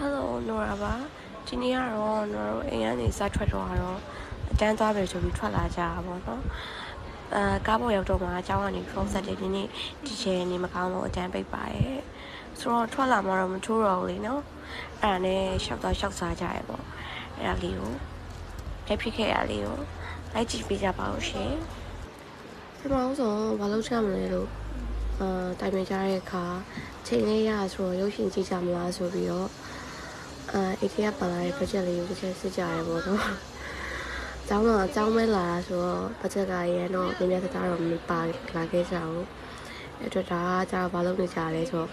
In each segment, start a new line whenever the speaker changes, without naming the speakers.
Hello Nora ပါဒီနေ့ကတော့ကျွန်တော်တို့အိမ်ကနေစထွက်တော့အတန်းသွားပြီဆိုပြီးထွက်လာကြတာပေါ့နော်ကားပေါ်ရောက်တော့မှအเจ้าကနေ process တွေဒီနေ့ဒီချေနေမကောင်းလို့အတန်းပိတ်ပါရဲ့ဆိုတော့ထွက်လာမှတော့မထိုးတော့ဘူးလေနော်အဲ့ဒါနဲ့ရှောက်စားကြရပေါ့အဲ့ဒါလေးကိုတိုက်ဖြစ်ခဲ့ရလေးကိုလိုက်ကြည့်ပေးကြပါဦးရှင်ဒီမှာဆိုဘာလို့ချမလဲလို့တိုင်ပင်ကြတဲ့အခါချိန်လေးရဆိုတော့ရုပ်ရှင်ကြည့်ကြမလားဆိုပြီးတော့အိတ်ကပါလာတဲ့ budget လေးကိုတစ်ချက်စစ်ကြရပေါ့နော်။ကျောင်းမဲလာဆိုတော့ budget ကရတော့နည်းနည်းသားတော့မပါလာခဲ့ကြဘူး။အဲ့တော့ဒါကကြာဘာလုပ်နေကြလဲဆိုတော့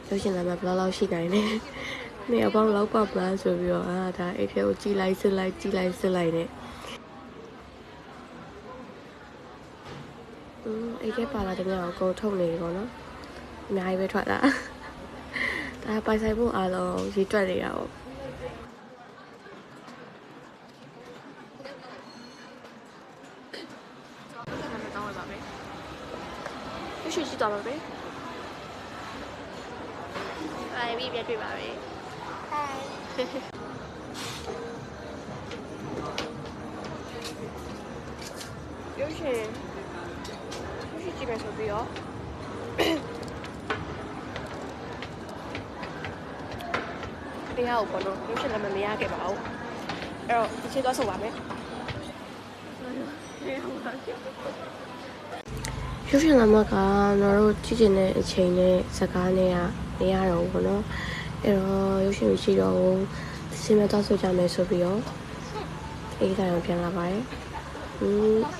ရုပ်ရှင်လာမှဘယ်လောက်ရှိနိုင်လဲ။နေအပေါင်းလောက်ပါမလားဆိုပြီးတော့ဒါအိတ်ကိုကြည့်လိုက်စစ်လိုက်နဲ့အိတ်ကပါလာတဲ့ကောင်ကိုထုတ်နေပြီပေါ့နော်။အများကြီးပဲထွက်လာ။ဒါပိုင်ဆိုင်ဖို့အားလုံးရေးတွက်နေတာပေါ့ရွှေရှိသွားပါပဲ။အဲ့ဒီပြတွေ့ပါပဲ။ Hi ရုပ်ရှင်ကြည့်မယ်ဆိုပြီးတော့တရားကိုပေါ့နော်ရုပ်ရှင်လည်းမရခဲ့ပါဘူး။အဲ့တော့ဒီချိန်သွားဆိုပါမယ်။ရုပ်ရှင်လာမှကကျွန်တော်တို့ကြည့်ကျင်တဲ့အချိန်နဲ့ဇာတ်ကားနဲ့နေရတော့ဘူးပေါ့နော်အဲ့တော့ရုပ်ရှင်ကြည့်တော့ဒီချိန်မှာတော့ဆိုကြမယ်ဆိုပြီးတော့အေးဆိုင်ပြန်လာပါတယ်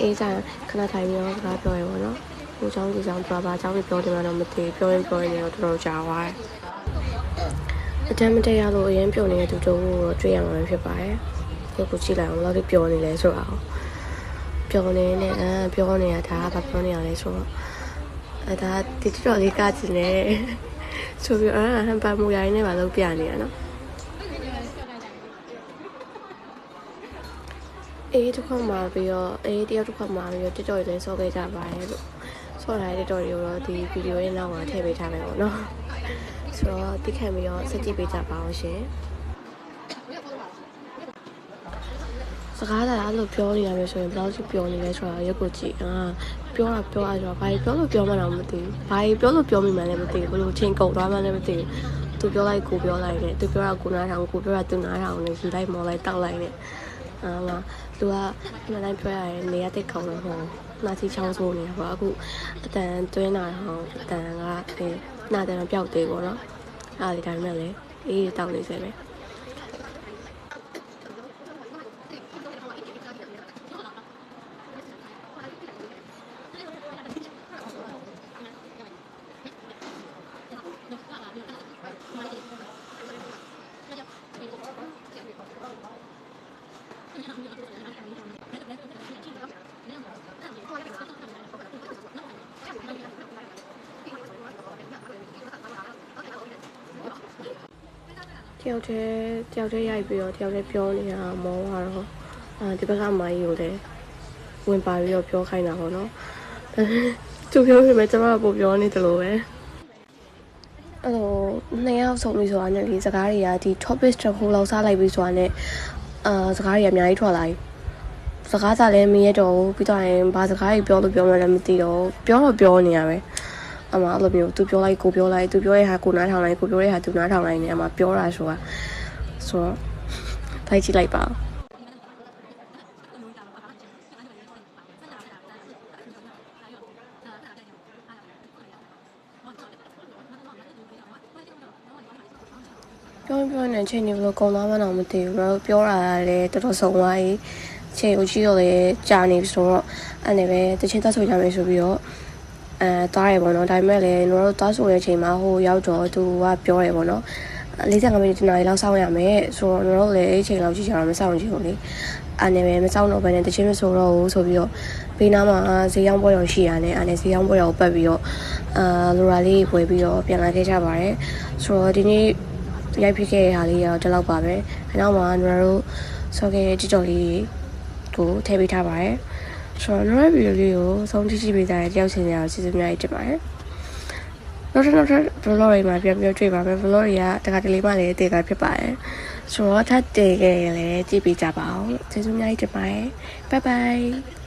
အေးဆိုင်ခဏထိုင်ပြီးတော့စကားပြောရပေါ့နော်ဟိုเจ้าဒီเจ้าပြောပါเจ้าပြောတယ်မှတော့မသိပြောရင်တော့တော်တော်ကြာသွားတယ်အတမ်းမတရလို့အရင်ပြုံနေတဲ့သူတို့ကိုတွေ့ရမှာဖြစ်ပါတယ်ကိုကြည့်လိုက်အောင်လောက်ပြောနေလဲဆိုတော့ပြောနေတာဒါကဘာပြောနေရလဲဆိုတော့ဒါတိတော်လေးကကြည့်နေဆိုပြီးဟန်ပါမူရိုင်းနဲ့ပါလို့ပြနေရနော်အေးတစ်ခါမှပြီးတော့တယောက်တစ်ခါမှပြီးတော့တိတော်လေးဆော့ခဲ့ကြပါတယ်လို့ဆော့ထားတဲ့တိတော်တွေကိုတော့ဒီဗီဒီယိုရဲ့နောက်မှာထည့်ပေးထားမယ်ပေါ့နော်ဆိုတော့တိခံပြီးတော့ဆက်ကြည့်ပေးကြပါအောင်ရှင်စကားသာအဲ့လိုပြောနေရမယ်ဆိုရင်ဘယ်လောက်ထိပြောနေလဲဆိုတာရုပ်ကိုကြည့်ပြောရဆိုတော့ဘာပြောလို့ပြောမှတော့မသိဘူးဘာပြောလို့ပြောမိမှလည်းမသိဘူးဘယ်လိုချိန်ကုန်သွားမှလည်းမသိဘူးသူပြောလိုက်ကိုပြောလိုက်နဲ့သူပြောတာကိုနားထောင်ကိုပြောတာသူနားထောင်နေယူလိုက်မော်လိုက်တောက်လိုက်နဲ့သူကဒီမှာတိုင်းပြောရတယ်နေရတဲ့ခေါင်းတော့ဟောနာချီချောင်းဆိုးနေတာပေါ့အခုအတန်တွင်းလာတော့အတန်ကနာတယ်တော့ပျောက်သေးပေါ့နော်အားဒီတိုင်းမဲ့လေအေးတောက်နေစေပဲတယောက်တည်းရိုက်ပြီးတော့တယောက်တည်းပြောနေတာမောကတော့ဒီဘက်ကမိုင်းကိုလည်းဝင်ပါပြီးတော့ပြောခိုင်းတာပေါ့နော်သူပြောပြမယ်ကျွန်မကပို့ပြောနေတယ်လို့ပဲအဲ့တော့နှစ်ယောက်ဆုံးပြီဆိုတာနဲ့ဒီစကားတွေကဒီ topic တစ်ခုလောက်စားလိုက်ပြီးဆိုတာနဲ့စကားတွေအများကြီးထွက်လာပြီစကားစားလည်းမရတော့ဘူးပြီးတော့ရင်ဘာစကားကြီးပြောလို့ပြောမှလည်းမသိတော့ပြောနေရပဲအမအဲ့လိုမျိုးသူပြောလိုက်ကိုပြောလိုက်သူပြောရဲ့ဟာကိုနားထောင်လိုက်ကိုပြောရဲ့ဟာသူနားထောင်လိုက်နေအမပြောတာဆိုတော့ထိုက်ကြည့်လိုက်ပါပြောနေချိန်နေဘလို့ကုန်သွားမှတော့မသိဘူးတော့ပြောတာလည်းတော်တော်ဆုံးသွားပြီချိန်ကိုကြည့်တော့လေကြာနေပြီဆိုတော့အဲ့နေပဲတချင်းသက်ဆိုကြမယ်ဆိုပြီးတော့သွားရပေါ့နော်ဒါပေမဲ့လည်းကျွန်တော်တို့သွားဆိုတဲ့အချိန်မှာဟိုရောက်တော့သူကပြောရပေါ့နော်45မိနစ်တနားရီလောက်စောင့်ရမယ်ဆိုတော့ကျွန်တော်တို့လည်းအဲ့ချိန်လောက်ကြည့်ကြတော့မစောင့်ကြည့်ဘူးလေအဲ့နေပဲမစောင့်တော့ဘဲနဲ့တချင်းမဆိုတော့ဘူးဆိုပြီးတော့ဘေးနားမှာဈေးရောင်းပွဲတော်ရှိရတယ်အဲ့နေဈေးရောင်းပွဲတော်ပတ်ပြီးတော့လိုရာလေးဝယ်ပြီးတော့ပြန်လာခဲ့ကြပါတယ်ဆိုတော့ဒီနေ့ရိုက်ဖြစ်ခဲ့တဲ့ဟာလေးတော့ဒီလောက်ပါပဲနောက်မှာကျွန်တော်တို့ဆော့ခဲ့တဲ့ကြည့်ကြော်လေးကိုထည့်ပေးထားပါတယ်ဆိုတော့နောက်ဗီဒီယိုလေးကိုဆုံးကြည့်ပေးကြတဲ့တယောက်ချင်းများကိုကျေးဇူးများတင်ပါတယ် နောက်ထပ် vlog တွေမှာပြန်ပြီးတွေ့ပါမယ် vlog တွေကတခါတလေမှလည်းတည်တာဖြစ်ပါတယ်ဆိုတော့ထပ်တည်ခဲ့ရင်လည်းကြည့်ပေးကြပါဦးကျေးဇူးအများကြီးတင်ပါတယ် bye bye